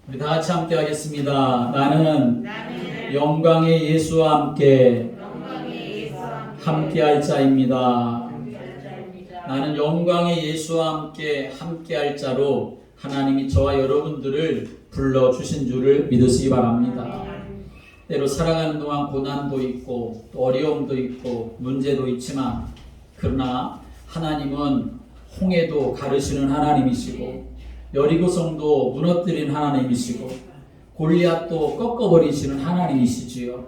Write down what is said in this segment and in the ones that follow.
우리 다 같이 함께 하겠습니다. 나는 영광의 예수와 함께 할 자입니다. 나는 영광의 예수와 함께 할 자로 하나님이 저와 여러분들을 불러주신 줄을 믿으시기 바랍니다. 때로 살아가는 동안 고난도 있고 또 어려움도 있고 문제도 있지만, 그러나 하나님은 홍해도 가르시는 하나님이시고 여리고성도 무너뜨린 하나님이시고 골리앗도 꺾어버리시는 하나님이시지요.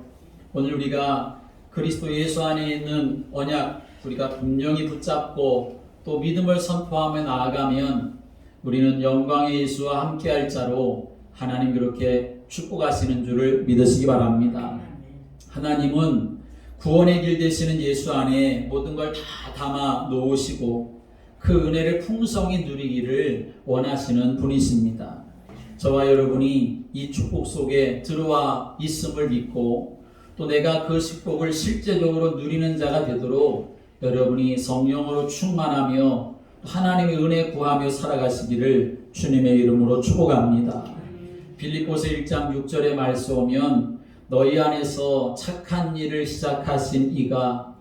오늘 우리가 그리스도 예수 안에 있는 언약 우리가 분명히 붙잡고 또 믿음을 선포하며 나아가면 우리는 영광의 예수와 함께할 자로 하나님 그렇게 축복하시는 줄을 믿으시기 바랍니다. 하나님은 구원의 길 되시는 예수 안에 모든 걸 다 담아 놓으시고 그 은혜를 풍성히 누리기를 원하시는 분이십니다. 저와 여러분이 이 축복 속에 들어와 있음을 믿고 또 내가 그 축복을 실제적으로 누리는 자가 되도록 여러분이 성령으로 충만하며 하나님의 은혜 구하며 살아가시기를 주님의 이름으로 축복합니다. 빌립보서 1장 6절의 말씀 오면 너희 안에서 착한 일을 시작하신 이가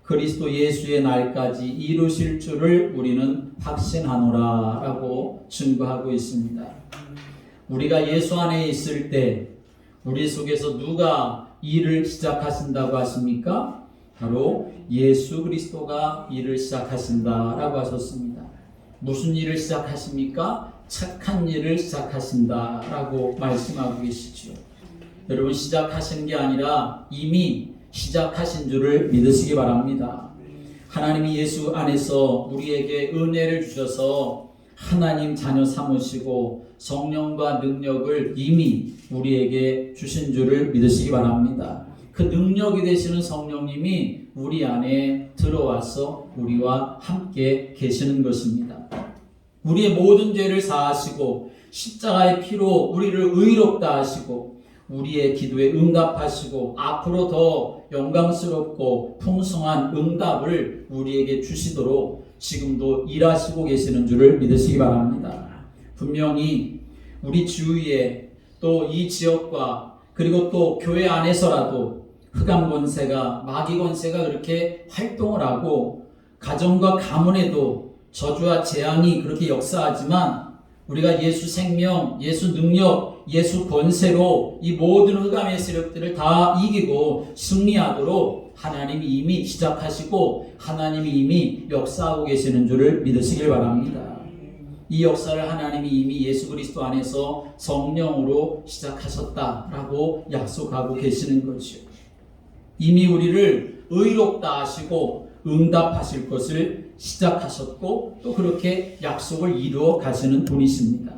그리스도 예수의 날까지 이루실 줄을 우리는 확신하노라 라고 증거하고 있습니다. 우리가 예수 안에 있을 때 우리 속에서 누가 일을 시작하신다고 하십니까? 바로 예수 그리스도가 일을 시작하신다라고 하셨습니다. 무슨 일을 시작하십니까? 착한 일을 시작하신다라고 말씀하고 계시죠. 여러분, 시작하시는 게 아니라 이미 시작하신 줄을 믿으시기 바랍니다. 하나님이 예수 안에서 우리에게 은혜를 주셔서 하나님 자녀 삼으시고 성령과 능력을 이미 우리에게 주신 줄을 믿으시기 바랍니다. 그 능력이 되시는 성령님이 우리 안에 들어와서 우리와 함께 계시는 것입니다. 우리의 모든 죄를 사하시고 십자가의 피로 우리를 의롭다 하시고 우리의 기도에 응답하시고 앞으로 더 영광스럽고 풍성한 응답을 우리에게 주시도록 지금도 일하시고 계시는 줄을 믿으시기 바랍니다. 분명히 우리 주위에 또 이 지역과 그리고 또 교회 안에서라도 흑암 권세가 마귀 권세가 그렇게 활동을 하고 가정과 가문에도 저주와 재앙이 그렇게 역사하지만 우리가 예수 생명, 예수 능력, 예수 권세로 이 모든 흑암의 세력들을 다 이기고 승리하도록 하나님이 이미 시작하시고 하나님이 이미 역사하고 계시는 줄을 믿으시길 바랍니다. 이 역사를 하나님이 이미 예수 그리스도 안에서 성령으로 시작하셨다라고 약속하고 계시는 거죠. 이미 우리를 의롭다 하시고 응답하실 것을 시작하셨고 또 그렇게 약속을 이루어 가시는 분이십니다.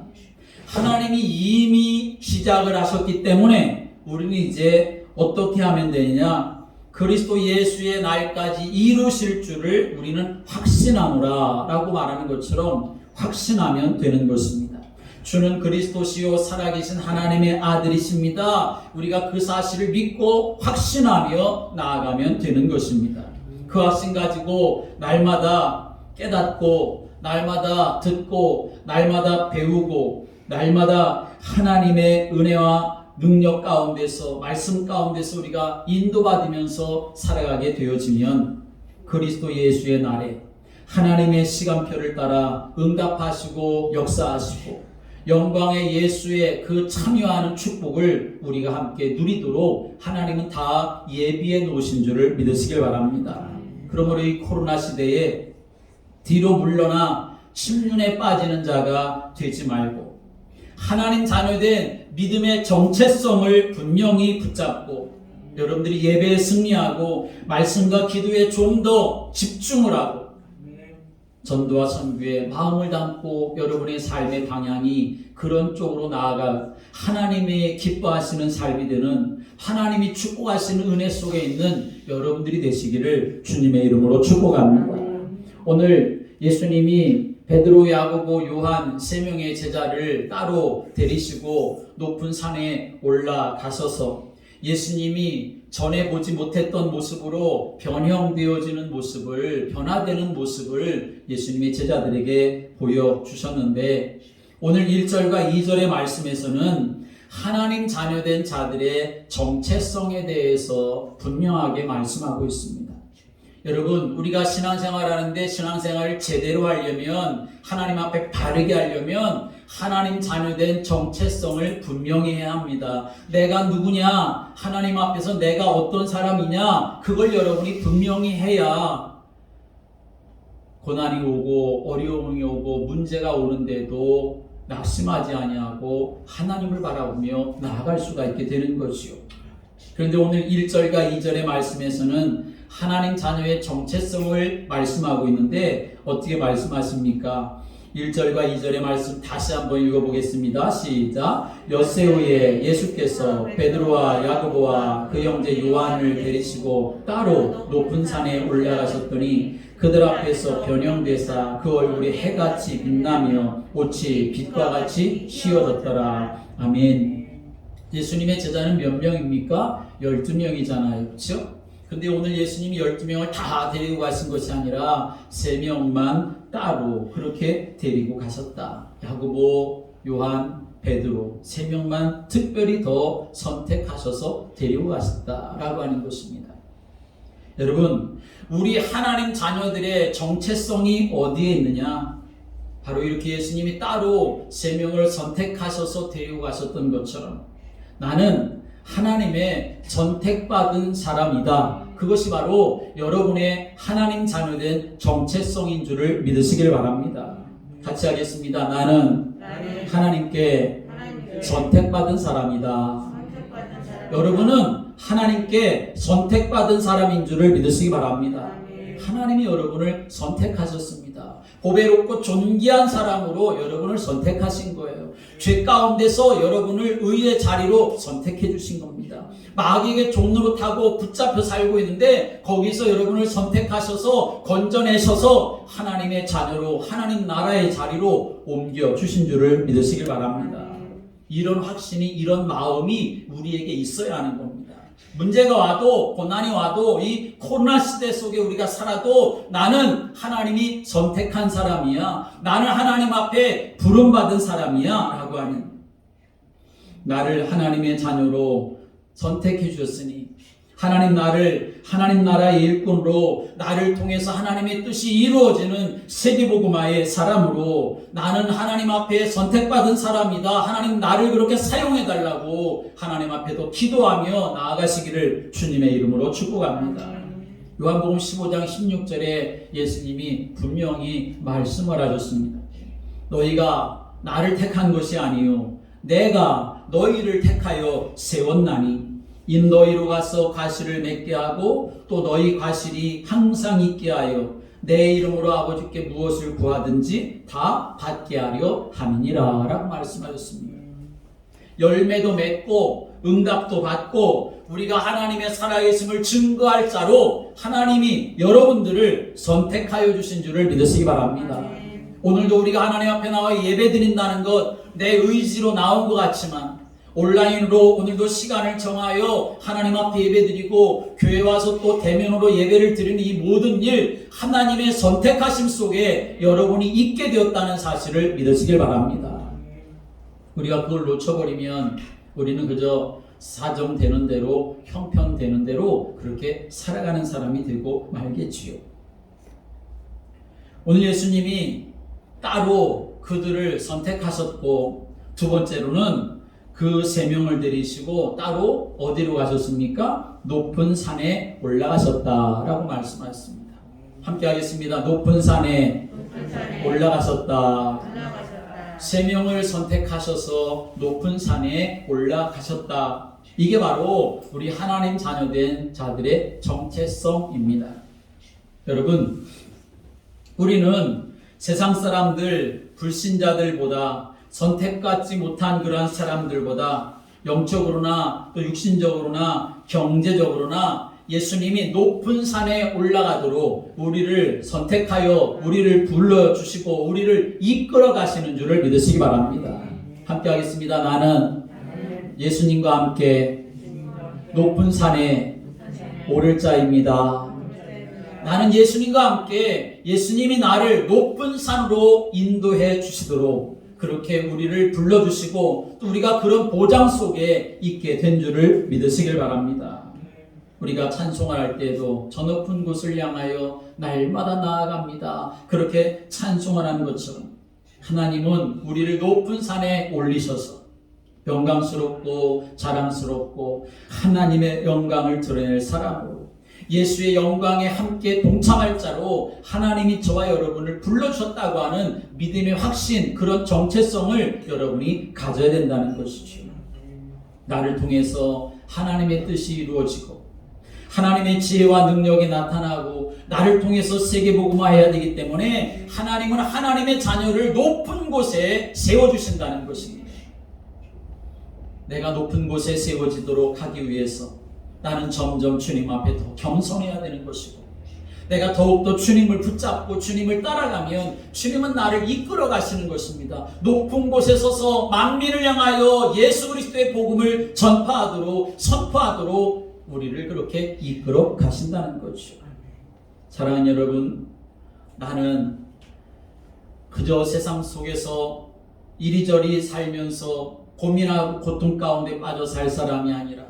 하나님이 이미 시작을 하셨기 때문에 우리는 이제 어떻게 하면 되느냐? 그리스도 예수의 날까지 이루실 줄을 우리는 확신하노라 라고 말하는 것처럼 확신하면 되는 것입니다. 주는 그리스도시요 살아계신 하나님의 아들이십니다. 우리가 그 사실을 믿고 확신하며 나아가면 되는 것입니다. 그 확신 가지고 날마다 깨닫고 날마다 듣고 날마다 배우고 날마다 하나님의 은혜와 능력 가운데서 말씀 가운데서 우리가 인도받으면서 살아가게 되어지면 그리스도 예수의 날에 하나님의 시간표를 따라 응답하시고 역사하시고 영광의 예수의 그 참여하는 축복을 우리가 함께 누리도록 하나님은 다 예비해 놓으신 줄을 믿으시길 바랍니다. 그러므로 이 코로나 시대에 뒤로 물러나 침륜에 빠지는 자가 되지 말고 하나님 자녀된 믿음의 정체성을 분명히 붙잡고 여러분들이 예배에 승리하고 말씀과 기도에 좀 더 집중을 하고 전도와 선교에 마음을 담고 여러분의 삶의 방향이 그런 쪽으로 나아가 하나님이 기뻐하시는 삶이 되는 하나님이 축복하시는 은혜 속에 있는 여러분들이 되시기를 주님의 이름으로 축복합니다. 오늘 예수님이 베드로, 야고보, 요한 세 명의 제자를 따로 데리시고 높은 산에 올라가셔서 예수님이 전에 보지 못했던 모습으로 변형되어지는 모습을 변화되는 모습을 예수님의 제자들에게 보여주셨는데 오늘 1절과 2절의 말씀에서는 하나님 자녀된 자들의 정체성에 대해서 분명하게 말씀하고 있습니다. 여러분, 우리가 신앙생활하는데 신앙생활을 제대로 하려면, 하나님 앞에 바르게 하려면 하나님 자녀된 정체성을 분명히 해야 합니다. 내가 누구냐, 하나님 앞에서 내가 어떤 사람이냐, 그걸 여러분이 분명히 해야 고난이 오고 어려움이 오고 문제가 오는데도 낙심하지 아니하고 하나님을 바라보며 나아갈 수가 있게 되는 것이요. 그런데 오늘 1절과 2절의 말씀에서는 하나님 자녀의 정체성을 말씀하고 있는데 어떻게 말씀하십니까? 1절과 2절의 말씀 다시 한번 읽어보겠습니다. 시작. 엿새 후에 예수께서 베드로와 야고보와 그 형제 요한을 데리시고 따로 높은 산에 올라가셨더니 그들 앞에서 변형되사 그 얼굴이 해같이 빛나며 옷이 빛과 같이 휘어졌더라. 아멘. 예수님의 제자는 몇 명입니까? 12명이잖아요. 그렇죠? 근데 오늘 예수님이 12명을 다 데리고 가신 것이 아니라 3명만 따로 그렇게 데리고 가셨다. 야고보, 요한, 베드로 3명만 특별히 더 선택하셔서 데리고 가셨다라고 하는 것입니다. 여러분, 우리 하나님 자녀들의 정체성이 어디에 있느냐? 바로 이렇게 예수님이 따로 3명을 선택하셔서 데리고 가셨던 것처럼 나는 하나님의 선택받은 사람이다. 그것이 바로 여러분의 하나님 자녀된 정체성인 줄을 믿으시길 바랍니다. 같이 하겠습니다. 나는 하나님께 선택받은 사람이다. 여러분은 하나님께 선택받은 사람인 줄을 믿으시기 바랍니다. 하나님이 여러분을 선택하셨습니다. 보배롭고 존귀한 사람으로 여러분을 선택하신 거예요. 죄 가운데서 여러분을 의의 자리로 선택해 주신 겁니다. 마귀에게 종로로 타고 붙잡혀 살고 있는데 거기서 여러분을 선택하셔서 건져내셔서 하나님의 자녀로 하나님 나라의 자리로 옮겨 주신 줄을 믿으시길 바랍니다. 이런 확신이, 이런 마음이 우리에게 있어야 하는 겁니다. 문제가 와도, 고난이 와도, 이 코로나 시대 속에 우리가 살아도 나는 하나님이 선택한 사람이야, 나는 하나님 앞에 부름받은 사람이야 라고 하는, 나를 하나님의 자녀로 선택해 주셨으니 하나님 나를 하나님 나라의 일꾼으로, 나를 통해서 하나님의 뜻이 이루어지는 세계복음화의 사람으로, 나는 하나님 앞에 선택받은 사람이다, 하나님 나를 그렇게 사용해달라고 하나님 앞에도 기도하며 나아가시기를 주님의 이름으로 축복합니다. 요한복음 15장 16절에 예수님이 분명히 말씀을 하셨습니다. 너희가 나를 택한 것이 아니요 내가 너희를 택하여 세웠나니 인 너희로 가서 과실을 맺게 하고 또 너희 과실이 항상 있게 하여 내 이름으로 아버지께 무엇을 구하든지 다 받게 하려 함이니라 라고 말씀하셨습니다. 열매도 맺고 응답도 받고 우리가 하나님의 살아계심을 증거할 자로 하나님이 여러분들을 선택하여 주신 줄을 믿으시기 바랍니다. 오늘도 우리가 하나님 앞에 나와 예배 드린다는 것 내 의지로 나온 것 같지만 온라인으로 오늘도 시간을 정하여 하나님 앞에 예배드리고 교회 와서 또 대면으로 예배를 드리는 이 모든 일, 하나님의 선택하심 속에 여러분이 있게 되었다는 사실을 믿으시길 바랍니다. 우리가 그걸 놓쳐버리면 우리는 그저 사정되는 대로, 형편되는 대로 그렇게 살아가는 사람이 되고 말겠지요. 오늘 예수님이 따로 그들을 선택하셨고, 두 번째로는 그 3명을 데리시고 따로 어디로 가셨습니까? 높은 산에 올라가셨다라고 말씀하셨습니다. 함께 하겠습니다. 높은 산에 올라가셨다. 3명을 선택하셔서 높은 산에 올라가셨다. 이게 바로 우리 하나님 자녀된 자들의 정체성입니다. 여러분, 우리는 세상 사람들, 불신자들보다, 선택받지 못한 그러한 사람들보다 영적으로나 또 육신적으로나 경제적으로나 예수님이 높은 산에 올라가도록 우리를 선택하여 우리를 불러주시고 우리를 이끌어 가시는 줄을 믿으시기 바랍니다. 함께 하겠습니다. 나는 예수님과 함께 높은 산에 오를 자입니다. 나는 예수님과 함께 예수님이 나를 높은 산으로 인도해 주시도록 그렇게 우리를 불러주시고 또 우리가 그런 보장 속에 있게 된 줄을 믿으시길 바랍니다. 우리가 찬송을 할 때에도 저 높은 곳을 향하여 날마다 나아갑니다. 그렇게 찬송을 하는 것처럼 하나님은 우리를 높은 산에 올리셔서 영광스럽고 자랑스럽고 하나님의 영광을 드러낼 사람으로 예수의 영광에 함께 동참할 자로 하나님이 저와 여러분을 불러주셨다고 하는 믿음의 확신, 그런 정체성을 여러분이 가져야 된다는 것이죠. 나를 통해서 하나님의 뜻이 이루어지고 하나님의 지혜와 능력이 나타나고 나를 통해서 세계복음화해야 되기 때문에 하나님은 하나님의 자녀를 높은 곳에 세워주신다는 것입니다. 내가 높은 곳에 세워지도록 하기 위해서 나는 점점 주님 앞에 더 겸손해야 되는 것이고 내가 더욱더 주님을 붙잡고 주님을 따라가면 주님은 나를 이끌어 가시는 것입니다. 높은 곳에 서서 만민을 향하여 예수 그리스도의 복음을 전파하도록 선포하도록 우리를 그렇게 이끌어 가신다는 거죠. 사랑하는 여러분, 나는 그저 세상 속에서 이리저리 살면서 고민하고 고통 가운데 빠져 살 사람이 아니라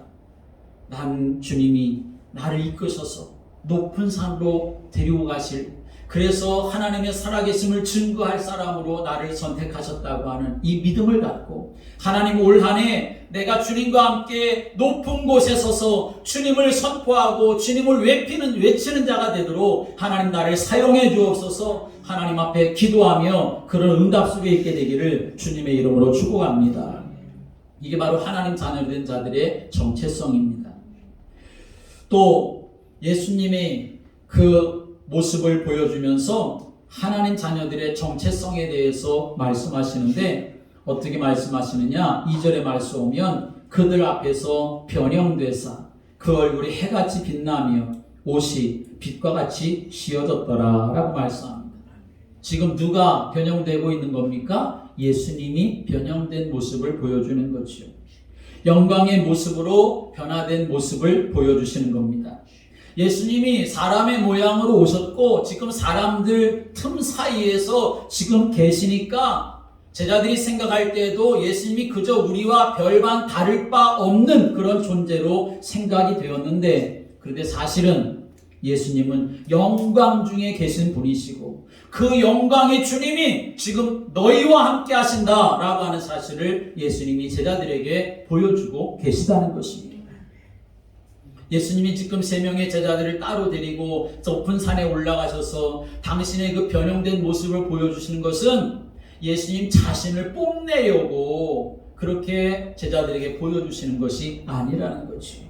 난 주님이 나를 이끄셔서 높은 산으로 데리고 가실, 그래서 하나님의 살아계심을 증거할 사람으로 나를 선택하셨다고 하는 이 믿음을 갖고 하나님 올 한 해 내가 주님과 함께 높은 곳에 서서 주님을 선포하고 주님을 외치는 자가 되도록 하나님 나를 사용해 주옵소서. 하나님 앞에 기도하며 그런 응답 속에 있게 되기를 주님의 이름으로 축복합니다. 이게 바로 하나님 자녀 된 자들의 정체성입니다. 또 예수님이 그 모습을 보여주면서 하나님 자녀들의 정체성에 대해서 말씀하시는데 어떻게 말씀하시느냐? 2절에 말씀 오면 그들 앞에서 변형되사 그 얼굴이 해같이 빛나며 옷이 빛과 같이 휘어졌더라 라고 말씀합니다. 지금 누가 변형되고 있는 겁니까? 예수님이 변형된 모습을 보여주는 거죠. 영광의 모습으로 변화된 모습을 보여주시는 겁니다. 예수님이 사람의 모양으로 오셨고 지금 사람들 틈 사이에서 지금 계시니까 제자들이 생각할 때에도 예수님이 그저 우리와 별반 다를 바 없는 그런 존재로 생각이 되었는데, 그런데 사실은 예수님은 영광 중에 계신 분이시고 그 영광의 주님이 지금 너희와 함께 하신다라고 하는 사실을 예수님이 제자들에게 보여주고 계시다는 것입니다. 예수님이 지금 3명의 제자들을 따로 데리고 높은 산에 올라가셔서 당신의 그 변형된 모습을 보여주시는 것은 예수님 자신을 뽐내려고 그렇게 제자들에게 보여주시는 것이 아니라는 거죠.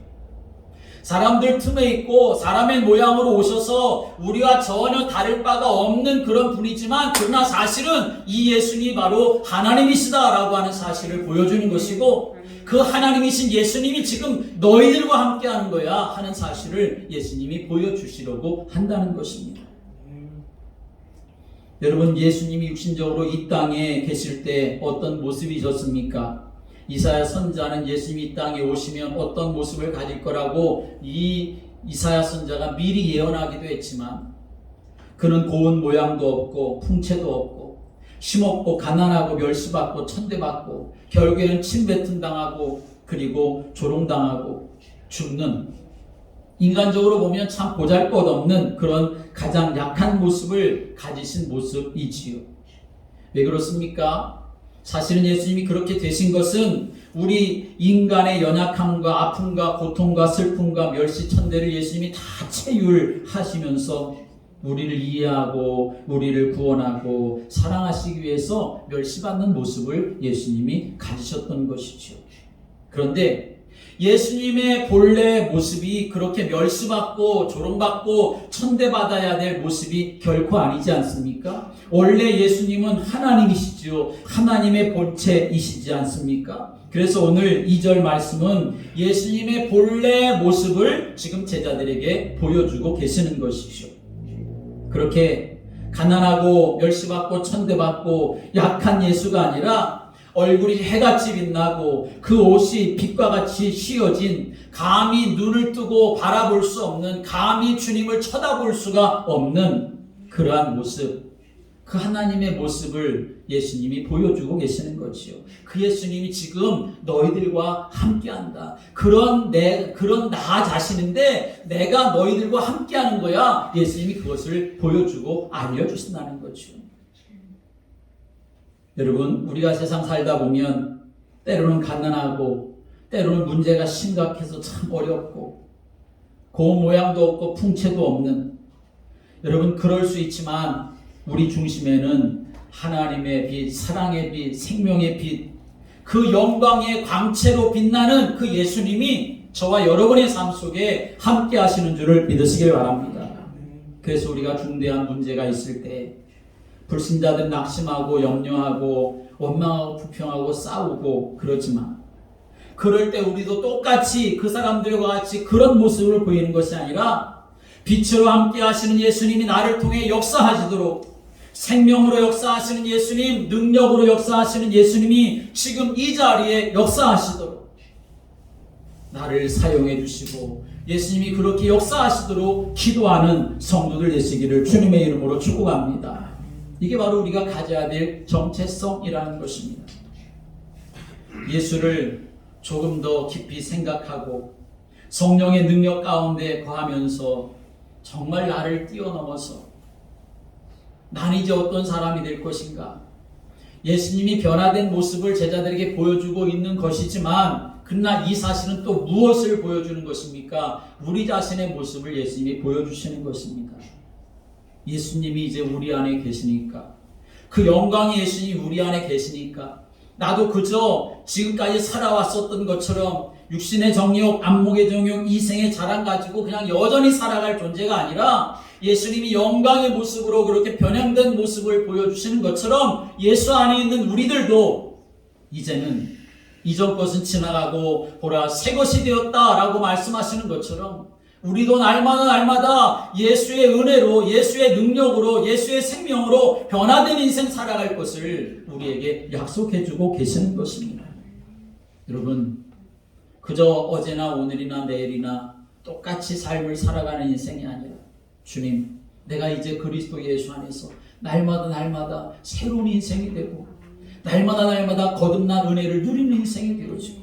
사람들 틈에 있고 사람의 모양으로 오셔서 우리와 전혀 다를 바가 없는 그런 분이지만 그러나 사실은 이 예수님이 바로 하나님이시다라고 하는 사실을 보여주는 것이고 그 하나님이신 예수님이 지금 너희들과 함께하는 거야 하는 사실을 예수님이 보여주시려고 한다는 것입니다. 여러분, 예수님이 육신적으로 이 땅에 계실 때 어떤 모습이셨습니까? 이사야 선자는 예수님이 이 땅에 오시면 어떤 모습을 가질 거라고 이 이사야 선자가 미리 예언하기도 했지만 그는 고운 모양도 없고 풍채도 없고 힘없고 가난하고 멸시받고 천대받고 결국에는 침뱉음 당하고 그리고 조롱당하고 죽는, 인간적으로 보면 참 보잘것없는 그런 가장 약한 모습을 가지신 모습이지요. 왜 그렇습니까? 사실은 예수님이 그렇게 되신 것은 우리 인간의 연약함과 아픔과 고통과 슬픔과 멸시 천대를 예수님이 다 체휼하시면서 우리를 이해하고 우리를 구원하고 사랑하시기 위해서 멸시받는 모습을 예수님이 가지셨던 것이죠. 그런데 예수님의 본래 모습이 그렇게 멸시받고 조롱받고 천대받아야 될 모습이 결코 아니지 않습니까? 원래 예수님은 하나님이시죠. 하나님의 본체이시지 않습니까? 그래서 오늘 2절 말씀은 예수님의 본래 모습을 지금 제자들에게 보여주고 계시는 것이죠. 그렇게 가난하고 멸시받고 천대받고 약한 예수가 아니라 얼굴이 해같이 빛나고 그 옷이 빛과 같이 휘어진, 감히 눈을 뜨고 바라볼 수 없는, 감히 주님을 쳐다볼 수가 없는 그러한 모습, 그 하나님의 모습을 예수님이 보여주고 계시는 거지요. 그 예수님이 지금 너희들과 함께한다. 그런 나 자신인데 내가 너희들과 함께하는 거야. 예수님이 그것을 보여주고 알려주신다는 거죠. 여러분, 우리가 세상 살다 보면 때로는 가난하고 때로는 문제가 심각해서 참 어렵고 고운 모양도 없고 풍채도 없는, 여러분 그럴 수 있지만 우리 중심에는 하나님의 빛, 사랑의 빛, 생명의 빛, 그 영광의 광채로 빛나는 그 예수님이 저와 여러분의 삶 속에 함께 하시는 줄을 믿으시길 바랍니다. 그래서 우리가 중대한 문제가 있을 때 불신자들 낙심하고 염려하고 원망하고 불평하고 싸우고 그러지만, 그럴 때 우리도 똑같이 그 사람들과 같이 그런 모습을 보이는 것이 아니라 빛으로 함께 하시는 예수님이 나를 통해 역사하시도록, 생명으로 역사하시는 예수님, 능력으로 역사하시는 예수님이 지금 이 자리에 역사하시도록 나를 사용해 주시고 예수님이 그렇게 역사하시도록 기도하는 성도들 되시기를 주님의 이름으로 축복합니다. 이게 바로 우리가 가져야 될 정체성이라는 것입니다. 예수를 조금 더 깊이 생각하고 성령의 능력 가운데 거하면서 정말 나를 뛰어넘어서 나는 이제 어떤 사람이 될 것인가, 예수님이 변화된 모습을 제자들에게 보여주고 있는 것이지만 그러나 이 사실은 또 무엇을 보여주는 것입니까? 우리 자신의 모습을 예수님이 보여주시는 것입니다. 예수님이 이제 우리 안에 계시니까, 그 영광의 예수님이 우리 안에 계시니까 나도 그저 지금까지 살아왔었던 것처럼 육신의 정욕, 안목의 정욕, 이생의 자랑 가지고 그냥 여전히 살아갈 존재가 아니라 예수님이 영광의 모습으로 그렇게 변형된 모습을 보여주시는 것처럼 예수 안에 있는 우리들도 이제는 이전 것은 지나가고 보라 새 것이 되었다라고 말씀하시는 것처럼 우리도 날마다 예수의 은혜로, 예수의 능력으로, 예수의 생명으로 변화된 인생 살아갈 것을 우리에게 약속해주고 계시는 것입니다. 여러분, 그저 어제나 오늘이나 내일이나 똑같이 삶을 살아가는 인생이 아니라 주님, 내가 이제 그리스도 예수 안에서 날마다 새로운 인생이 되고 날마다 거듭난 은혜를 누리는 인생이 되어지고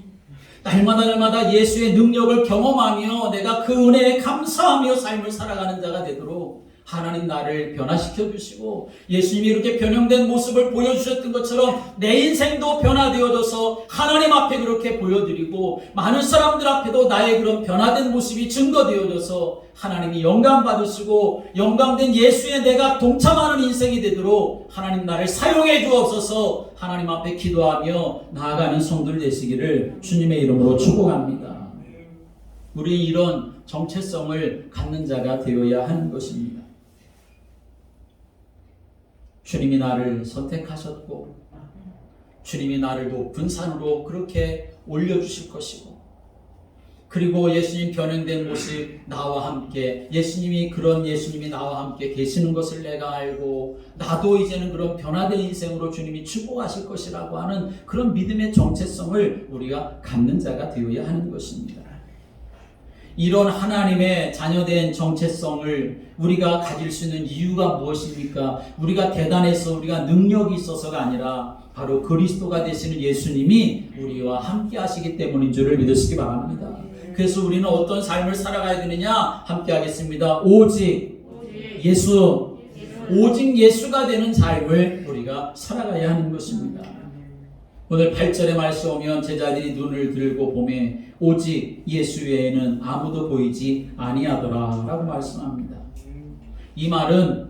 날마다 예수의 능력을 경험하며 내가 그 은혜에 감사하며 삶을 살아가는 자가 되도록 하나님 나를 변화시켜 주시고 예수님이 이렇게 변형된 모습을 보여주셨던 것처럼 내 인생도 변화되어져서 하나님 앞에 그렇게 보여드리고 많은 사람들 앞에도 나의 그런 변화된 모습이 증거되어져서 하나님이 영광 받으시고 영광된 예수의 내가 동참하는 인생이 되도록 하나님 나를 사용해 주옵소서. 하나님 앞에 기도하며 나아가는 성도들 되시기를 주님의 이름으로 축복합니다. 우리 이런 정체성을 갖는 자가 되어야 하는 것입니다. 주님이 나를 선택하셨고 주님이 나를 높은 산으로 그렇게 올려주실 것이고, 그리고 예수님 변형된 모습 나와 함께 예수님이 나와 함께 계시는 것을 내가 알고 나도 이제는 그런 변화된 인생으로 주님이 축복하실 것이라고 하는 그런 믿음의 정체성을 우리가 갖는 자가 되어야 하는 것입니다. 이런 하나님의 자녀된 정체성을 우리가 가질 수 있는 이유가 무엇입니까? 우리가 대단해서 우리가 능력이 있어서가 아니라 바로 그리스도가 되시는 예수님이 우리와 함께 하시기 때문인 줄을 믿으시기 바랍니다. 그래서 우리는 어떤 삶을 살아가야 되느냐? 함께 하겠습니다. 오직 예수가 되는 삶을 우리가 살아가야 하는 것입니다. 오늘 8절의 말씀 오면 제자들이 눈을 들고 보매 오직 예수 외에는 아무도 보이지 아니하더라 라고 말씀합니다. 이 말은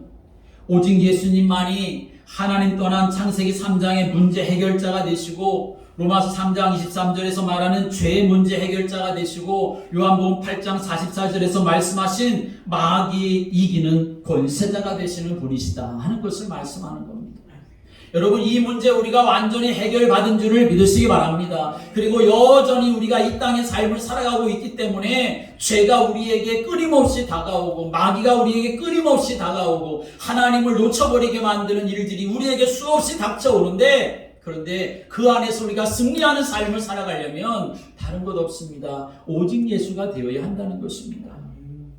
오직 예수님만이 하나님 떠난 창세기 3장의 문제 해결자가 되시고 로마서 3장 23절에서 말하는 죄의 문제 해결자가 되시고 요한복음 8장 44절에서 말씀하신 마귀 이기는 권세자가 되시는 분이시다 하는 것을 말씀하는 겁니다. 여러분, 이 문제 우리가 완전히 해결받은 줄을 믿으시기 바랍니다. 그리고 여전히 우리가 이 땅의 삶을 살아가고 있기 때문에 죄가 우리에게 끊임없이 다가오고 마귀가 우리에게 끊임없이 다가오고 하나님을 놓쳐버리게 만드는 일들이 우리에게 수없이 닥쳐오는데, 그런데 그 안에서 우리가 승리하는 삶을 살아가려면 다른 것 없습니다. 오직 예수가 되어야 한다는 것입니다.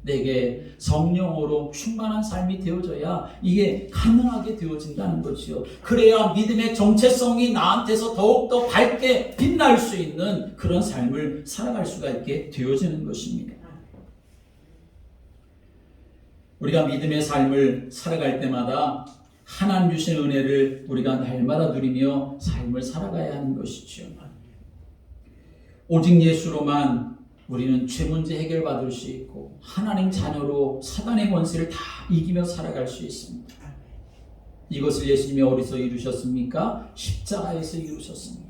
내게 성령으로 충만한 삶이 되어져야 이게 가능하게 되어진다는 거지요. 그래야 믿음의 정체성이 나한테서 더욱더 밝게 빛날 수 있는 그런 삶을 살아갈 수가 있게 되어지는 것입니다. 우리가 믿음의 삶을 살아갈 때마다 하나님 주신 은혜를 우리가 날마다 누리며 삶을 살아가야 하는 것이죠. 오직 예수로만 우리는 죄 문제 해결받을 수 있고 하나님 자녀로 사단의 권세를 다 이기며 살아갈 수 있습니다. 이것을 예수님이 어디서 이루셨습니까? 십자가에서 이루셨습니다.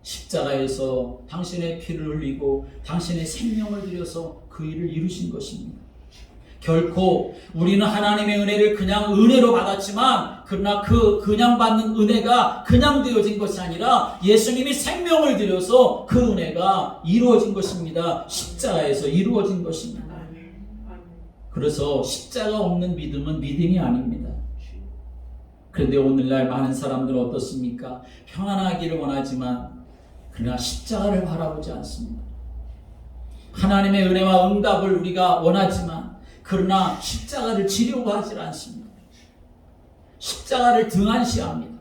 십자가에서 당신의 피를 흘리고 당신의 생명을 들여서 그 일을 이루신 것입니다. 결코 우리는 하나님의 은혜를 그냥 은혜로 받았지만 그러나 그냥 받는 은혜가 그냥 되어진 것이 아니라 예수님이 생명을 들여서 그 은혜가 이루어진 것입니다. 십자가에서 이루어진 것입니다. 그래서 십자가 없는 믿음은 믿음이 아닙니다. 그런데 오늘날 많은 사람들은 어떻습니까? 평안하기를 원하지만 그러나 십자가를 바라보지 않습니다. 하나님의 은혜와 응답을 우리가 원하지만 그러나 십자가를 지려고 하질 않습니다. 십자가를 등한시합니다.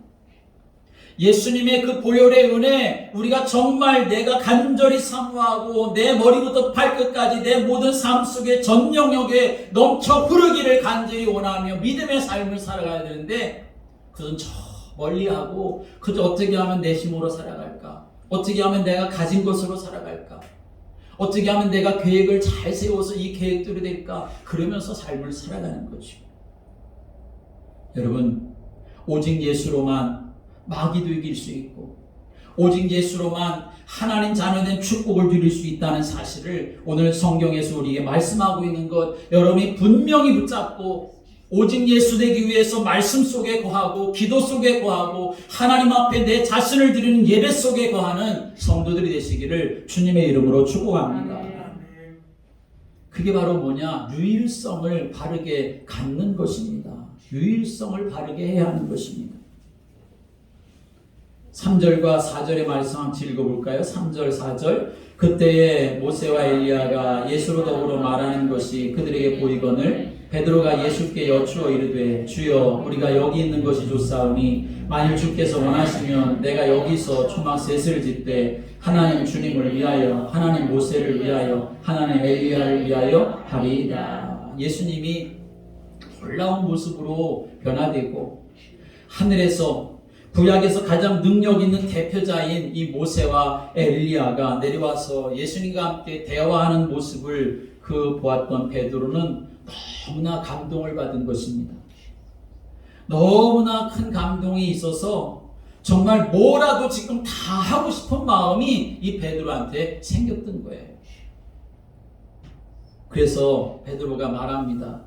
예수님의 그 보혈의 은혜, 우리가 정말 내가 간절히 사모하고 내 머리부터 발끝까지 내 모든 삶 속에 전 영역에 넘쳐 흐르기를 간절히 원하며 믿음의 삶을 살아가야 되는데 그것은 저 멀리하고 그저 어떻게 하면 내 힘으로 살아갈까? 어떻게 하면 내가 가진 것으로 살아갈까? 어떻게 하면 내가 계획을 잘 세워서 이 계획대로 될까? 그러면서 삶을 살아가는 거죠. 여러분, 오직 예수로만 마귀도 이길 수 있고 오직 예수로만 하나님 자녀된 축복을 누릴 수 있다는 사실을 오늘 성경에서 우리에게 말씀하고 있는 것 여러분이 분명히 붙잡고 오직 예수 되기 위해서 말씀 속에 거하고 기도 속에 거하고 하나님 앞에 내 자신을 드리는 예배 속에 거하는 성도들이 되시기를 주님의 이름으로 축복합니다. 그게 바로 뭐냐? 유일성을 바르게 갖는 것입니다. 유일성을 바르게 해야 하는 것입니다. 3절과 4절의 말씀 한번 읽어볼까요? 3절, 4절. 그때에 모세와 엘리야가 예수로 더불어 말하는 것이 그들에게 보이거늘 베드로가 예수께 여쭈어 이르되 주여 우리가 여기 있는 것이 좋사오니 만일 주께서 원하시면 내가 여기서 초막 셋을 짓되 하나님 주님을 위하여 하나님 모세를 위하여 하나님 엘리야를 위하여 하리이다. 예수님이 놀라운 모습으로 변화되고 하늘에서 구약에서 가장 능력 있는 대표자인 이 모세와 엘리야가 내려와서 예수님과 함께 대화하는 모습을 보았던 베드로는 너무나 감동을 받은 것입니다. 너무나 큰 감동이 있어서 정말 뭐라도 지금 다 하고 싶은 마음이 이 베드로한테 생겼던 거예요. 그래서 베드로가 말합니다.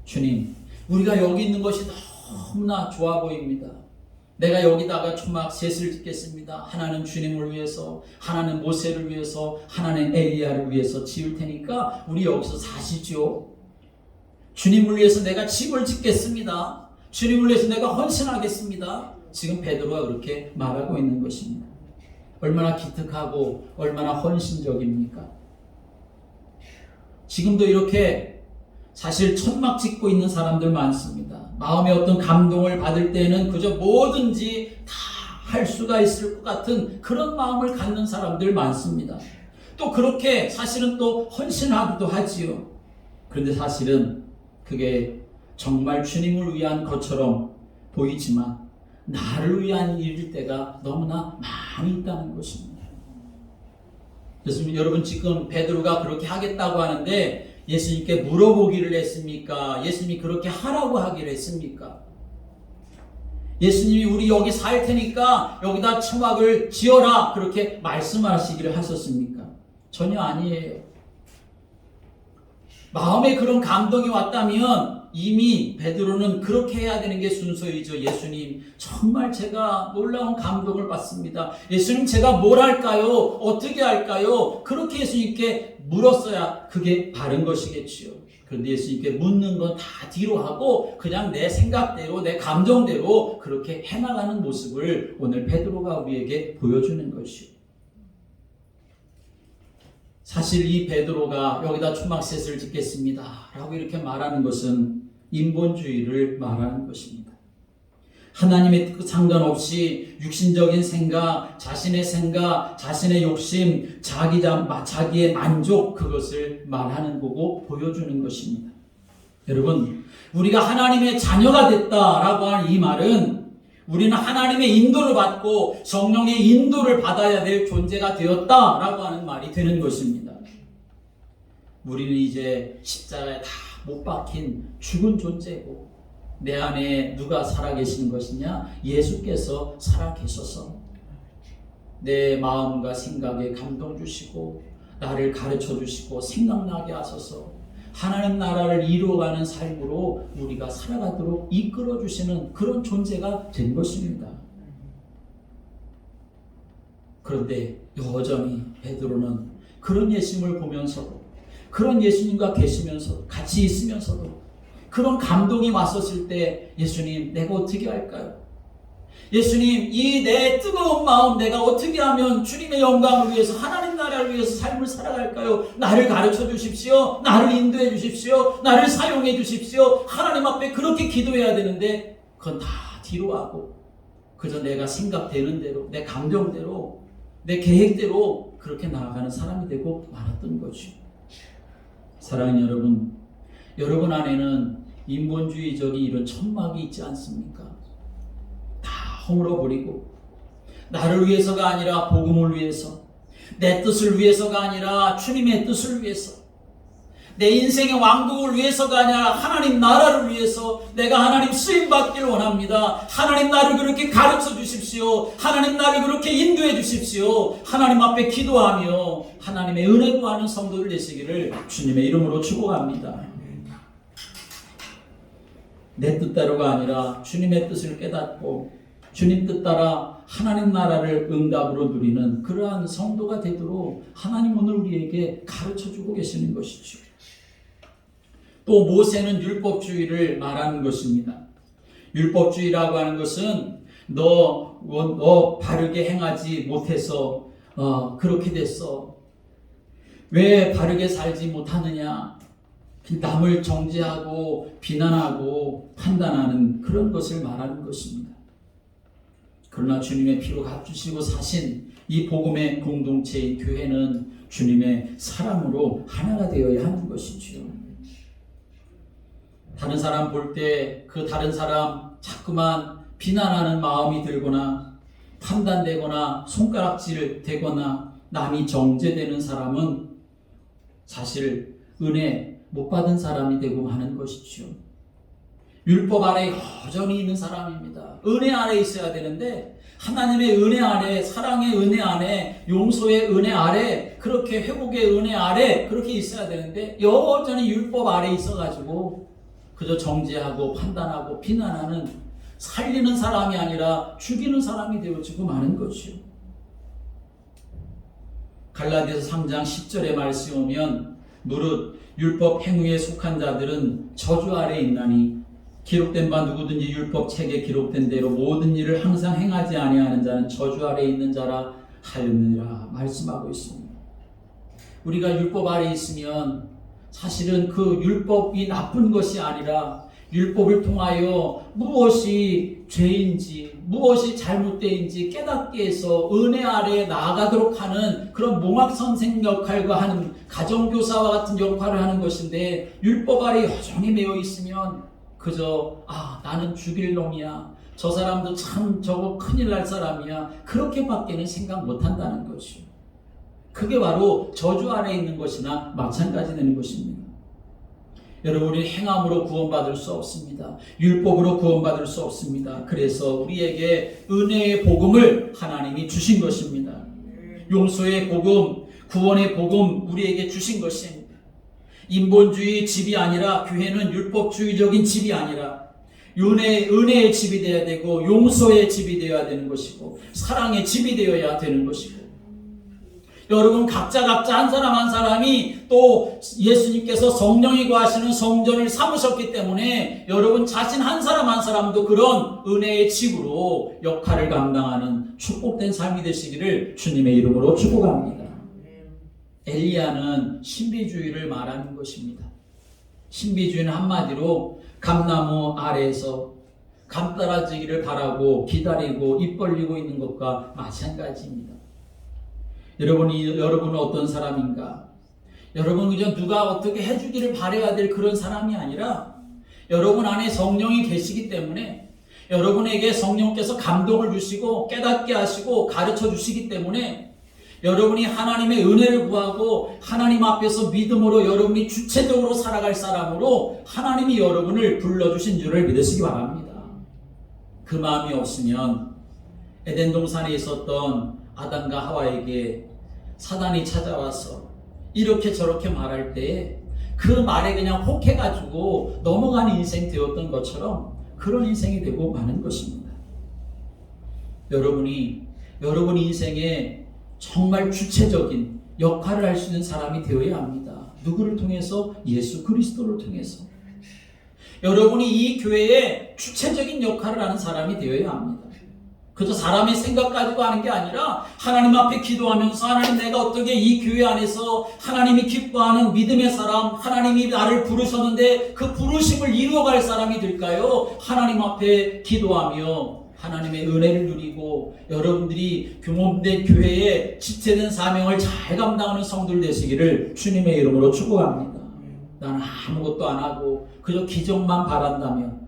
주님, 우리가 여기 있는 것이 너무나 좋아 보입니다. 내가 여기다가 초막 셋을 짓겠습니다. 하나는 주님을 위해서, 하나는 모세를 위해서, 하나는 엘리야를 위해서 지을 테니까 우리 여기서 사시죠. 주님을 위해서 내가 집을 짓겠습니다. 주님을 위해서 내가 헌신하겠습니다. 지금 베드로가 그렇게 말하고 있는 것입니다. 얼마나 기특하고 얼마나 헌신적입니까? 지금도 이렇게 사실 천막 짓고 있는 사람들 많습니다. 마음에 어떤 감동을 받을 때는 그저 뭐든지 다 할 수가 있을 것 같은 그런 마음을 갖는 사람들 많습니다. 또 그렇게 사실은 또 헌신하기도 하지요. 그런데 사실은 그게 정말 주님을 위한 것처럼 보이지만 나를 위한 일일 때가 너무나 많이 있다는 것입니다. 그래서 여러분 지금 베드로가 그렇게 하겠다고 하는데 예수님께 물어보기를 했습니까? 예수님이 그렇게 하라고 하기를 했습니까? 예수님이 우리 여기 살 테니까 여기다 초막을 지어라 그렇게 말씀하시기를 하셨습니까? 전혀 아니에요. 마음에 그런 감동이 왔다면 이미 베드로는 그렇게 해야 되는 게 순서이죠. 예수님, 정말 제가 놀라운 감동을 받습니다. 예수님, 제가 뭘 할까요? 어떻게 할까요? 그렇게 예수님께 물었어야 그게 바른 것이겠지요. 그런데 예수님께 묻는 건 다 뒤로 하고 그냥 내 생각대로 내 감정대로 그렇게 해나가는 모습을 오늘 베드로가 우리에게 보여주는 것이요. 사실 이 베드로가 여기다 초막셋을 짓겠습니다 라고 이렇게 말하는 것은 인본주의를 말하는 것입니다. 하나님의 뜻 상관없이 육신적인 생각, 자신의 욕심, 자기의 만족, 그것을 말하는 거고 보여주는 것입니다. 여러분, 우리가 하나님의 자녀가 됐다라고 하는 이 말은 우리는 하나님의 인도를 받고 성령의 인도를 받아야 될 존재가 되었다라고 하는 말이 되는 것입니다. 우리는 이제 십자가에 다 못 박힌 죽은 존재고, 내 안에 누가 살아계시는 것이냐? 예수께서 살아계셔서 내 마음과 생각에 감동 주시고 나를 가르쳐 주시고 생각나게 하셔서 하나님 나라를 이루어가는 삶으로 우리가 살아가도록 이끌어 주시는 그런 존재가 된 것입니다. 그런데 여전히 베드로는 그런 예수님을 보면서도, 그런 예수님과 계시면서 같이 있으면서도 그런 감동이 왔었을 때, 예수님 내가 어떻게 할까요? 예수님, 이 내 뜨거운 마음 내가 어떻게 하면 주님의 영광을 위해서, 하나님 나라를 위해서 삶을 살아갈까요? 나를 가르쳐 주십시오. 나를 인도해 주십시오. 나를 사용해 주십시오. 하나님 앞에 그렇게 기도해야 되는데 그건 다 뒤로 하고 그저 내가 생각되는 대로, 내 감정대로, 내 계획대로 그렇게 나아가는 사람이 되고 말았던 거죠. 사랑하는 여러분, 여러분 안에는 인본주의적인 이런 천막이 있지 않습니까? 다 허물어버리고 나를 위해서가 아니라 복음을 위해서, 내 뜻을 위해서가 아니라 주님의 뜻을 위해서, 내 인생의 왕국을 위해서가 아니라 하나님 나라를 위해서 내가 하나님 쓰임받기를 원합니다. 하나님 나를 그렇게 가르쳐 주십시오. 하나님 나를 그렇게 인도해 주십시오. 하나님 앞에 기도하며 하나님의 은혜 구하는 성도들 되시기를 주님의 이름으로 축복합니다. 내 뜻대로가 아니라 주님의 뜻을 깨닫고 주님 뜻 따라 하나님 나라를 응답으로 누리는 그러한 성도가 되도록 하나님 오늘 우리에게 가르쳐주고 계시는 것이죠. 또 모세는 율법주의를 말하는 것입니다. 율법주의라고 하는 것은 너 바르게 행하지 못해서 그렇게 됐어. 왜 바르게 살지 못하느냐? 남을 정죄하고 비난하고 판단하는 그런 것을 말하는 것입니다. 그러나 주님의 피로 값주시고 사신 이 복음의 공동체인 교회는 주님의 사람으로 하나가 되어야 하는 것이지요. 다른 사람 볼 때 그 다른 사람 자꾸만 비난하는 마음이 들거나 판단되거나 손가락질 되거나 남이 정죄되는 사람은 사실 은혜 못 받은 사람이 되고 마는 것이죠. 율법 아래 여전히 있는 사람입니다. 은혜 아래 있어야 되는데 하나님의 은혜 아래, 사랑의 은혜 아래, 용서의 은혜 아래, 그렇게 회복의 은혜 아래 그렇게 있어야 되는데 여전히 율법 아래 있어가지고 그저 정죄하고 판단하고 비난하는, 살리는 사람이 아니라 죽이는 사람이 되어지고 마는 것이요. 갈라디아서 3장 10절의 말씀이 오면 무릇 율법 행위에 속한 자들은 저주 아래 있나니 기록된 바 누구든지 율법 책에 기록된 대로 모든 일을 항상 행하지 아니하는 자는 저주 아래 있는 자라 하였느니라 말씀하고 있습니다. 우리가 율법 아래 있으면 사실은 그 율법이 나쁜 것이 아니라 율법을 통하여 무엇이 죄인지 무엇이 잘못되인지 깨닫게 해서 은혜 아래에 나아가도록 하는 그런 몽학선생 역할과 하는 가정교사와 같은 역할을 하는 것인데, 율법 아래 여전히 매여 있으면 그저 나는 죽일 놈이야, 저 사람도 참 저거 큰일 날 사람이야, 그렇게밖에는 생각 못한다는 것이요. 그게 바로 저주 아래 있는 것이나 마찬가지 되는 것입니다. 여러분, 우리 행함으로 구원받을 수 없습니다. 율법으로 구원받을 수 없습니다. 그래서 우리에게 은혜의 복음을 하나님이 주신 것입니다. 용서의 복음, 구원의 복음 우리에게 주신 것입니다. 인본주의 집이 아니라, 교회는 율법주의적인 집이 아니라 은혜의 집이 되어야 되고 용서의 집이 되어야 되는 것이고 사랑의 집이 되어야 되는 것이고, 여러분 각자 한 사람 한 사람이 또 예수님께서 성령이 거하시는 성전을 삼으셨기 때문에 여러분 자신 한 사람 한 사람도 그런 은혜의 집으로 역할을 감당하는 축복된 삶이 되시기를 주님의 이름으로 축복합니다. 엘리야는 신비주의를 말하는 것입니다. 신비주의는 한마디로 감나무 아래에서 감 떨어지기를 바라고 기다리고 입 벌리고 있는 것과 마찬가지입니다. 여러분은 어떤 사람인가? 여러분 그저 누가 어떻게 해주기를 바라야 될 그런 사람이 아니라 여러분 안에 성령이 계시기 때문에 여러분에게 성령께서 감동을 주시고 깨닫게 하시고 가르쳐 주시기 때문에 여러분이 하나님의 은혜를 구하고 하나님 앞에서 믿음으로 여러분이 주체적으로 살아갈 사람으로 하나님이 여러분을 불러주신 줄을 믿으시기 바랍니다. 그 마음이 없으면 에덴 동산에 있었던 아담과 하와에게 사단이 찾아와서 이렇게 저렇게 말할 때에 그 말에 그냥 혹해가지고 넘어가는 인생 되었던 것처럼 그런 인생이 되고 마는 것입니다. 여러분 인생에 정말 주체적인 역할을 할 수 있는 사람이 되어야 합니다. 누구를 통해서? 예수 그리스도를 통해서. 여러분이 이 교회에 주체적인 역할을 하는 사람이 되어야 합니다. 그저 사람의 생각 가지고 하는 게 아니라 하나님 앞에 기도하면서 하나님 내가 어떻게 이 교회 안에서 하나님이 기뻐하는 믿음의 사람, 하나님이 나를 부르셨는데 그 부르심을 이루어갈 사람이 될까요? 하나님 앞에 기도하며 하나님의 은혜를 누리고 여러분들이 교목된 교회에 지체된 사명을 잘 감당하는 성도들 되시기를 주님의 이름으로 축복합니다. 나는 아무것도 안 하고 그저 기적만 바란다면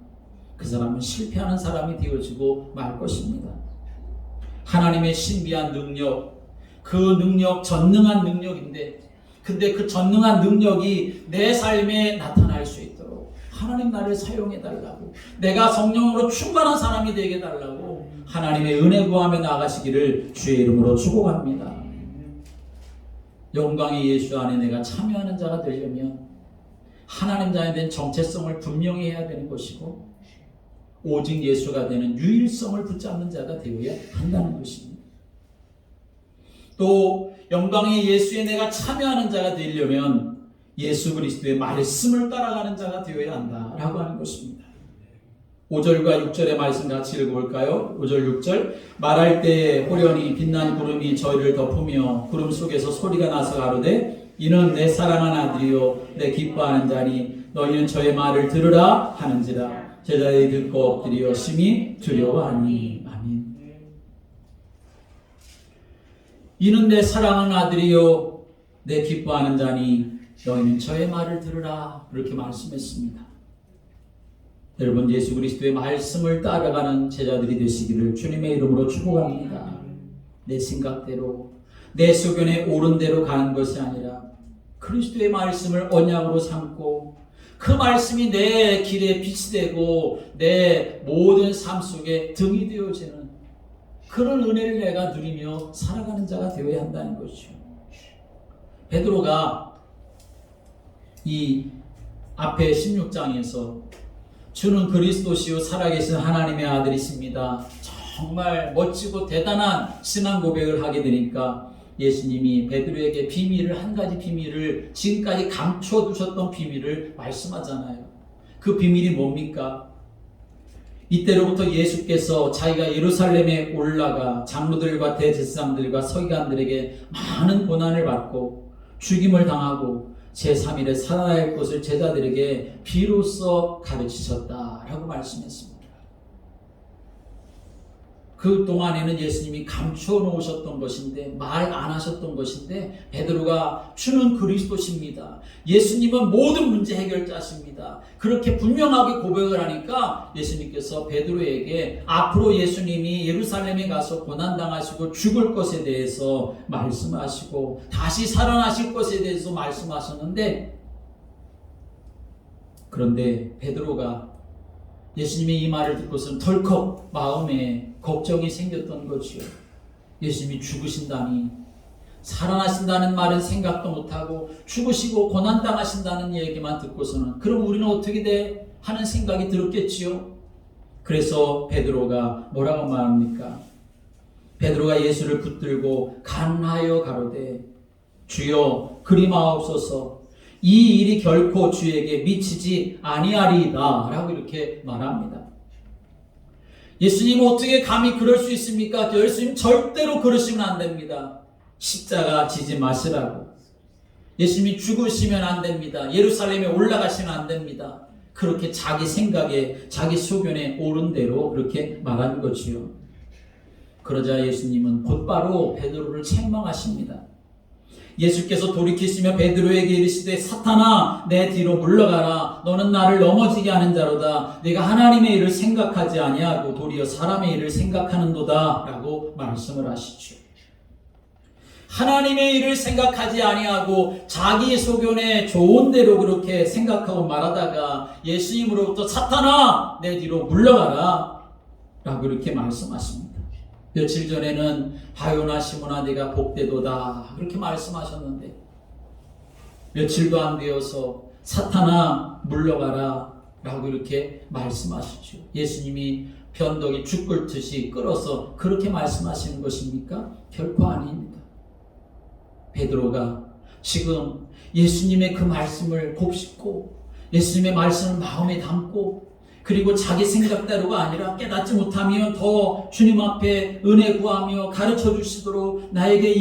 그 사람은 실패하는 사람이 되어지고 말 것입니다. 하나님의 신비한 능력, 그 능력 전능한 능력인데 근데 그 전능한 능력이 내 삶에 나타날 수 있도록 하나님 나를 사용해 달라고, 내가 성령으로 충만한 사람이 되게 달라고 하나님의 은혜 구하며 나가시기를 주의 이름으로 축복합니다. 영광의 예수 안에 내가 참여하는 자가 되려면 하나님 자에 대한 정체성을 분명히 해야 되는 것이고 오직 예수가 되는 유일성을 붙잡는 자가 되어야 한다는 것입니다. 또 영광의 예수에 내가 참여하는 자가 되려면 예수 그리스도의 말씀을 따라가는 자가 되어야 한다라고 하는 것입니다. 5절과 6절의 말씀 같이 읽어볼까요? 5절 6절 말할 때 호련히 빛난 구름이 저희를 덮으며 구름 속에서 소리가 나서 가로되 이는 내 사랑한 아들이요 내 기뻐하는 자니 너희는 저의 말을 들으라 하는지라. 제자들이 듣고 엎드려 심히 두려워하니. 아멘. 이는 내 사랑하는 아들이요 내 기뻐하는 자니 너희는 저의 말을 들으라. 그렇게 말씀했습니다. 여러분 예수 그리스도의 말씀을 따라가는 제자들이 되시기를 주님의 이름으로 축복합니다. 내 생각대로 내 소견에 옳은 대로 가는 것이 아니라 그리스도의 말씀을 언약으로 삼고 그 말씀이 내 길에 빛이 되고 내 모든 삶 속에 등이 되어지는 그런 은혜를 내가 누리며 살아가는 자가 되어야 한다는 것이죠. 베드로가 이 앞에 16장에서 주는 그리스도시요 살아계신 하나님의 아들이십니다. 정말 멋지고 대단한 신앙 고백을 하게 되니까 예수님이 베드로에게 비밀을, 한 가지 비밀을, 지금까지 감춰두셨던 비밀을 말씀하잖아요. 그 비밀이 뭡니까? 이때로부터 예수께서 자기가 예루살렘에 올라가 장로들과 대제사장들과 서기관들에게 많은 고난을 받고 죽임을 당하고 제3일에 살아날 것을 제자들에게 비로소 가르치셨다라고 말씀했습니다. 그 동안에는 예수님이 감추어 놓으셨던 것인데, 말 안 하셨던 것인데, 베드로가 주는 그리스도십니다, 예수님은 모든 문제 해결자십니다, 그렇게 분명하게 고백을 하니까 예수님께서 베드로에게 앞으로 예수님이 예루살렘에 가서 고난당하시고 죽을 것에 대해서 말씀하시고 다시 살아나실 것에 대해서 말씀하셨는데, 그런데 베드로가 예수님이 이 말을 듣고서는 덜컥 마음에 걱정이 생겼던 거지요. 예수님이 죽으신다니, 살아나신다는 말은 생각도 못하고 죽으시고 고난당하신다는 얘기만 듣고서는 그럼 우리는 어떻게 돼? 하는 생각이 들었겠지요. 그래서 베드로가 뭐라고 말합니까? 베드로가 예수를 붙들고 간하여 가로되 주여 그리마옵소서, 이 일이 결코 주에게 미치지 아니하리이다 라고 이렇게 말합니다. 예수님 어떻게 감히 그럴 수 있습니까? 예수님 절대로 그러시면 안 됩니다. 십자가 지지 마시라고. 예수님이 죽으시면 안 됩니다. 예루살렘에 올라가시면 안 됩니다. 그렇게 자기 생각에 자기 소견에 옳은 대로 그렇게 말한 거지요. 그러자 예수님은 곧바로 베드로를 책망하십니다. 예수께서 돌이키시며 베드로에게 이르시되 사탄아 내 뒤로 물러가라. 너는 나를 넘어지게 하는 자로다. 네가 하나님의 일을 생각하지 아니하고 도리어 사람의 일을 생각하는도다 라고 말씀을 하시죠. 하나님의 일을 생각하지 아니하고 자기 소견에 좋은 대로 그렇게 생각하고 말하다가 예수님으로부터 사탄아 내 뒤로 물러가라 라고 이렇게 말씀하십니다. 며칠 전에는 바요나 시몬아 네가 복되도다 그렇게 말씀하셨는데 며칠도 안 되어서 사탄아 물러가라 라고 이렇게 말씀하시죠. 예수님이 변덕이 죽 끓듯이 끓어서 그렇게 말씀하시는 것입니까? 결코 아닙니다. 베드로가 지금 예수님의 그 말씀을 곱씹고 예수님의 말씀을 마음에 담고 그리고 자기 생각대로가 아니라 깨닫지 못하면 더 주님 앞에 은혜 구하며 가르쳐 주시도록 나에게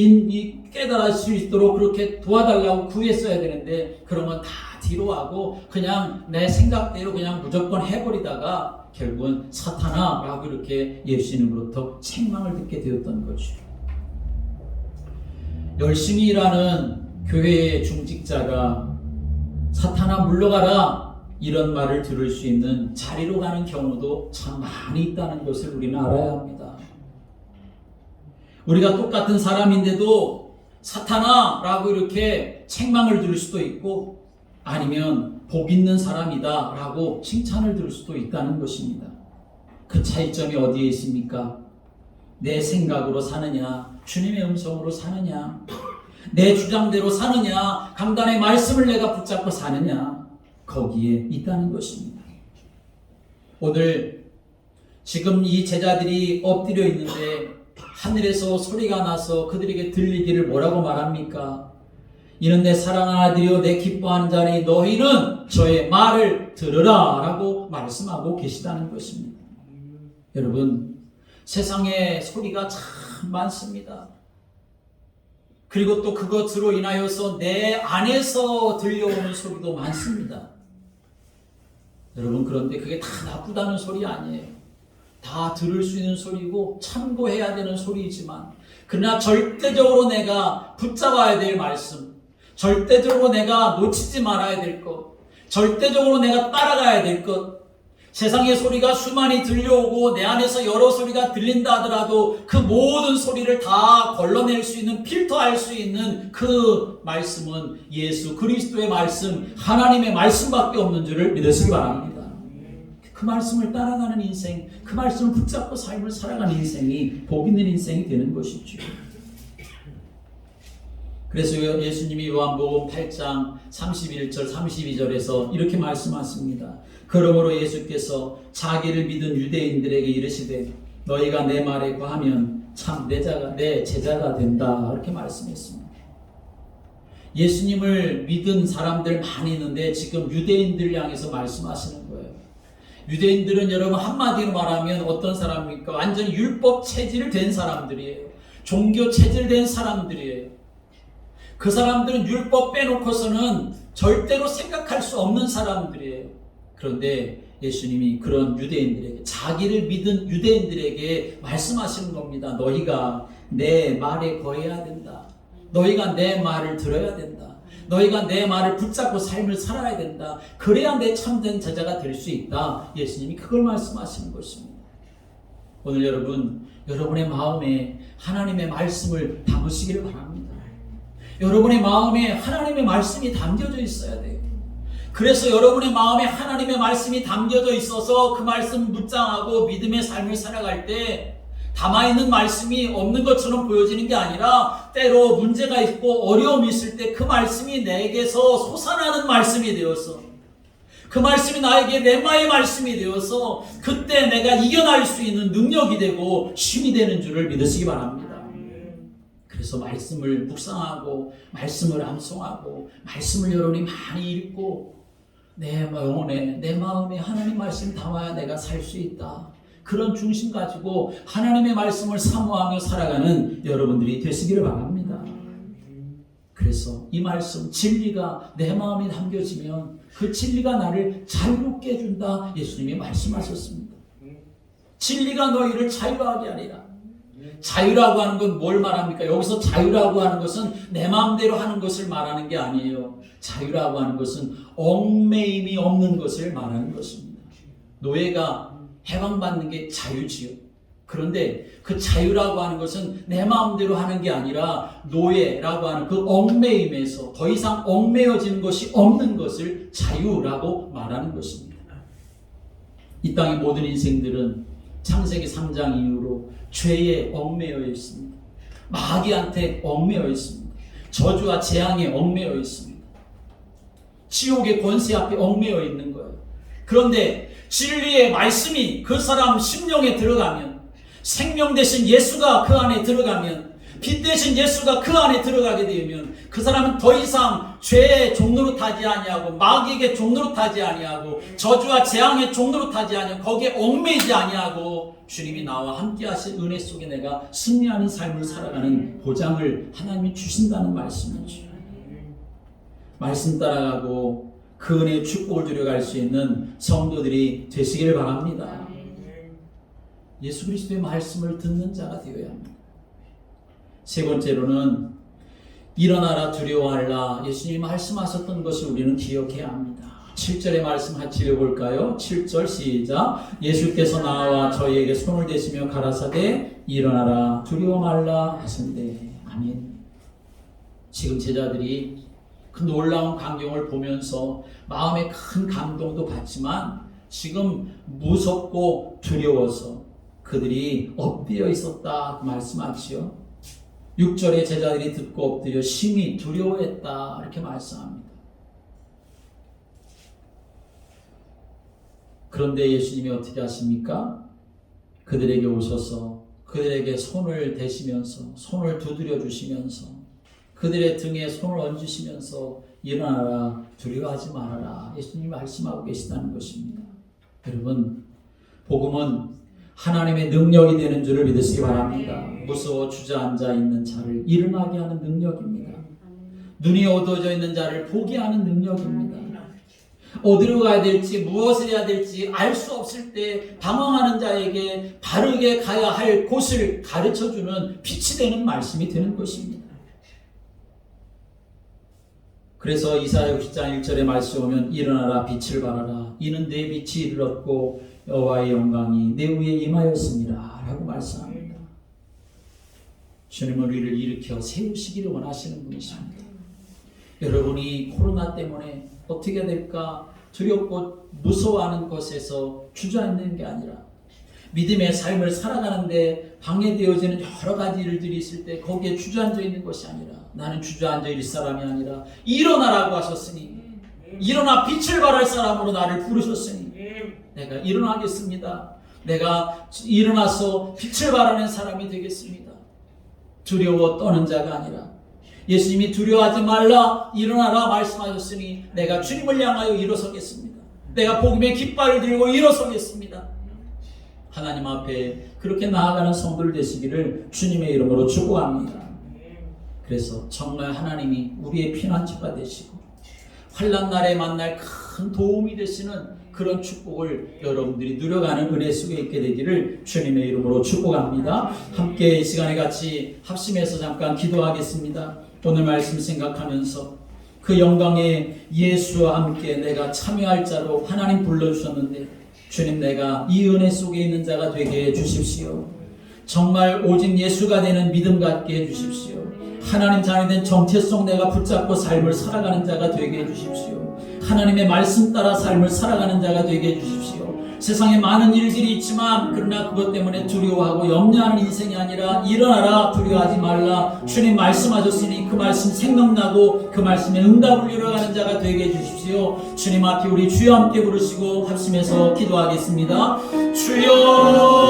깨달을 수 있도록 그렇게 도와달라고 구했어야 되는데 그러면 다 뒤로 하고 그냥 내 생각대로 그냥 무조건 해버리다가 결국은 사탄아 라고 이렇게 예수님으로부터 책망을 듣게 되었던 거죠. 열심히 일하는 교회의 중직자가 사탄아 물러가라 이런 말을 들을 수 있는 자리로 가는 경우도 참 많이 있다는 것을 우리는 알아야 합니다. 우리가 똑같은 사람인데도 사탄아 라고 이렇게 책망을 들을 수도 있고 아니면 복 있는 사람이다 라고 칭찬을 들을 수도 있다는 것입니다. 그 차이점이 어디에 있습니까? 내 생각으로 사느냐 주님의 음성으로 사느냐 내 주장대로 사느냐 강단의 말씀을 내가 붙잡고 사느냐 거기에 있다는 것입니다. 오늘 지금 이 제자들이 엎드려 있는데 하늘에서 소리가 나서 그들에게 들리기를 뭐라고 말합니까? 이는 내 사랑하는 아들이요 내 기뻐하는 자니 너희는 저의 말을 들으라 라고 말씀하고 계시다는 것입니다. 여러분 세상에 소리가 참 많습니다. 그리고 또 그것으로 인하여서 내 안에서 들려오는 소리도 많습니다. 여러분 그런데 그게 다 나쁘다는 소리 아니에요. 다 들을 수 있는 소리고 참고해야 되는 소리이지만 그러나 절대적으로 내가 붙잡아야 될 말씀, 절대적으로 내가 놓치지 말아야 될 것, 절대적으로 내가 따라가야 될 것, 세상의 소리가 수많이 들려오고 내 안에서 여러 소리가 들린다 하더라도 그 모든 소리를 다 걸러낼 수 있는 필터할 수 있는 그 말씀은 예수 그리스도의 말씀 하나님의 말씀밖에 없는 줄을 믿으시기 바랍니다. 그 말씀을 따라가는 인생 그 말씀을 붙잡고 삶을 살아가는 인생이 복 있는 인생이 되는 것이죠. 그래서 예수님이 요한복음 8장 31절 32절에서 이렇게 말씀하십니다. 그러므로 예수께서 자기를 믿은 유대인들에게 이르시되 너희가 내 말에 거하면 참 내 제자가 된다 이렇게 말씀했습니다. 예수님을 믿은 사람들 많이 있는데 지금 유대인들을 향해서 말씀하시는 거예요. 유대인들은 여러분 한마디로 말하면 어떤 사람입니까? 완전히 율법 체질된 사람들이에요. 종교 체질된 사람들이에요. 그 사람들은 율법 빼놓고서는 절대로 생각할 수 없는 사람들이에요. 그런데 예수님이 그런 유대인들에게 자기를 믿은 유대인들에게 말씀하시는 겁니다. 너희가 내 말에 거해야 된다. 너희가 내 말을 들어야 된다. 너희가 내 말을 붙잡고 삶을 살아야 된다. 그래야 내 참된 제자가 될 수 있다. 예수님이 그걸 말씀하시는 것입니다. 오늘 여러분, 여러분의 마음에 하나님의 말씀을 담으시기를 바랍니다. 여러분의 마음에 하나님의 말씀이 담겨져 있어야 돼요. 그래서 여러분의 마음에 하나님의 말씀이 담겨져 있어서 그 말씀 묵상하고 믿음의 삶을 살아갈 때 담아있는 말씀이 없는 것처럼 보여지는 게 아니라 때로 문제가 있고 어려움이 있을 때 그 말씀이 내게서 솟아나는 말씀이 되어서 그 말씀이 나에게 렘마의 말씀이 되어서 그때 내가 이겨낼 수 있는 능력이 되고 힘이 되는 줄을 믿으시기 바랍니다. 그래서 말씀을 묵상하고 말씀을 암송하고 말씀을 여러분이 많이 읽고 내 마음에 하나님 말씀 담아야 내가 살 수 있다. 그런 중심 가지고 하나님의 말씀을 사모하며 살아가는 여러분들이 되시기를 바랍니다. 그래서 이 말씀, 진리가 내 마음에 담겨지면 그 진리가 나를 자유롭게 해준다. 예수님이 말씀하셨습니다. 진리가 너희를 자유하게 하리라. 자유라고 하는 건 뭘 말합니까? 여기서 자유라고 하는 것은 내 마음대로 하는 것을 말하는 게 아니에요. 자유라고 하는 것은 얽매임이 없는 것을 말하는 것입니다. 노예가 해방받는 게 자유지요. 그런데 그 자유라고 하는 것은 내 마음대로 하는 게 아니라 노예라고 하는 그 얽매임에서 더 이상 얽매여지는 것이 없는 것을 자유라고 말하는 것입니다. 이 땅의 모든 인생들은 창세기 3장 이후로 죄에 얽매여 있습니다. 마귀한테 얽매여 있습니다. 저주와 재앙에 얽매여 있습니다. 지옥의 권세 앞에 얽매여 있는 거예요. 그런데 진리의 말씀이 그 사람 심령에 들어가면, 생명 대신 예수가 그 안에 들어가면, 빛 대신 예수가 그 안에 들어가게 되면 그 사람은 더 이상 죄의 종로로 타지 아니하고 마귀에게 종로로 타지 아니하고 저주와 재앙의 종로로 타지 아니하고 거기에 얽매이지 아니하고 주님이 나와 함께 하신 은혜 속에 내가 승리하는 삶을 살아가는 보장을 하나님이 주신다는 말씀이죠. 말씀 따라가고 그 은혜의 축복을 누려갈 수 있는 성도들이 되시기를 바랍니다. 예수 그리스도의 말씀을 듣는 자가 되어야 합니다. 세 번째로는 일어나라 두려워하라. 예수님이 말씀하셨던 것을 우리는 기억해야 합니다. 7절의 말씀 같이 읽어볼까요? 7절 시작. 예수께서 나와 저희에게 손을 대시며 가라사대 일어나라 두려워 말라 하신대. 아멘. 지금 제자들이 그 놀라운 광경을 보면서 마음에 큰 감동도 받지만 지금 무섭고 두려워서 그들이 엎드려 있었다 말씀하지요. 6절에 제자들이 듣고 엎드려 심히 두려워했다 이렇게 말씀합니다. 그런데 예수님이 어떻게 하십니까? 그들에게 오셔서 그들에게 손을 대시면서 손을 두드려 주시면서 그들의 등에 손을 얹으시면서 일어나라 두려워하지 말아라 예수님이 말씀하고 계시다는 것입니다. 여러분, 복음은 하나님의 능력이 되는 줄을 믿으시기 바랍니다. 무서워 주저앉아 있는 자를 일어나게 하는 능력입니다. 눈이 어두워져 있는 자를 보게 하는 능력입니다. 어디로 가야 될지 무엇을 해야 될지 알 수 없을 때 방황하는 자에게 바르게 가야 할 곳을 가르쳐주는 빛이 되는 말씀이 되는 것입니다. 그래서 이사야 60장 1절의 말씀 오면 일어나라 빛을 발하라 이는 내 빛이 이르렀고 여호와의 영광이 내 위에 임하였습니다 라고 말씀합니다. 주님은 우리를 일으켜 세우시기를 원하시는 분이십니다. 여러분이 코로나 때문에 어떻게 될까 두렵고 무서워하는 것에서 주저앉는 게 아니라 믿음의 삶을 살아가는데 방해되어지는 여러 가지 일들이 있을 때 거기에 주저앉아 있는 것이 아니라 나는 주저앉아 있을 사람이 아니라 일어나라고 하셨으니 일어나 빛을 발할 사람으로 나를 부르셨으니 내가 일어나겠습니다. 내가 일어나서 빛을 발하는 사람이 되겠습니다. 두려워 떠는 자가 아니라 예수님이 두려워하지 말라 일어나라 말씀하셨으니 내가 주님을 향하여 일어서겠습니다. 내가 복음의 깃발을 들고 일어서겠습니다. 하나님 앞에 그렇게 나아가는 성도들 되시기를 주님의 이름으로 축복합니다. 그래서 정말 하나님이 우리의 피난처가 되시고 환난 날에 만날 큰 도움이 되시는 그런 축복을 여러분들이 누려가는 은혜 속에 있게 되기를 주님의 이름으로 축복합니다. 함께 이 시간에 같이 합심해서 잠깐 기도하겠습니다. 오늘 말씀 생각하면서 그 영광의 예수와 함께 내가 참여할 자로 하나님 불러주셨는데 주님 내가 이 은혜 속에 있는 자가 되게 해주십시오. 정말 오직 예수가 되는 믿음 갖게 해주십시오. 하나님 자녀 된 정체성 내가 붙잡고 삶을 살아가는 자가 되게 해주십시오. 하나님의 말씀 따라 삶을 살아가는 자가 되게 해주십시오. 세상에 많은 일들이 있지만 그러나 그것 때문에 두려워하고 염려하는 인생이 아니라 일어나라 두려워하지 말라 주님 말씀하셨으니 그 말씀 생각나고 그 말씀에 응답을 이뤄가는 자가 되게 해주십시오. 주님 앞에 우리 주여 함께 부르시고 합심해서 기도하겠습니다. 주여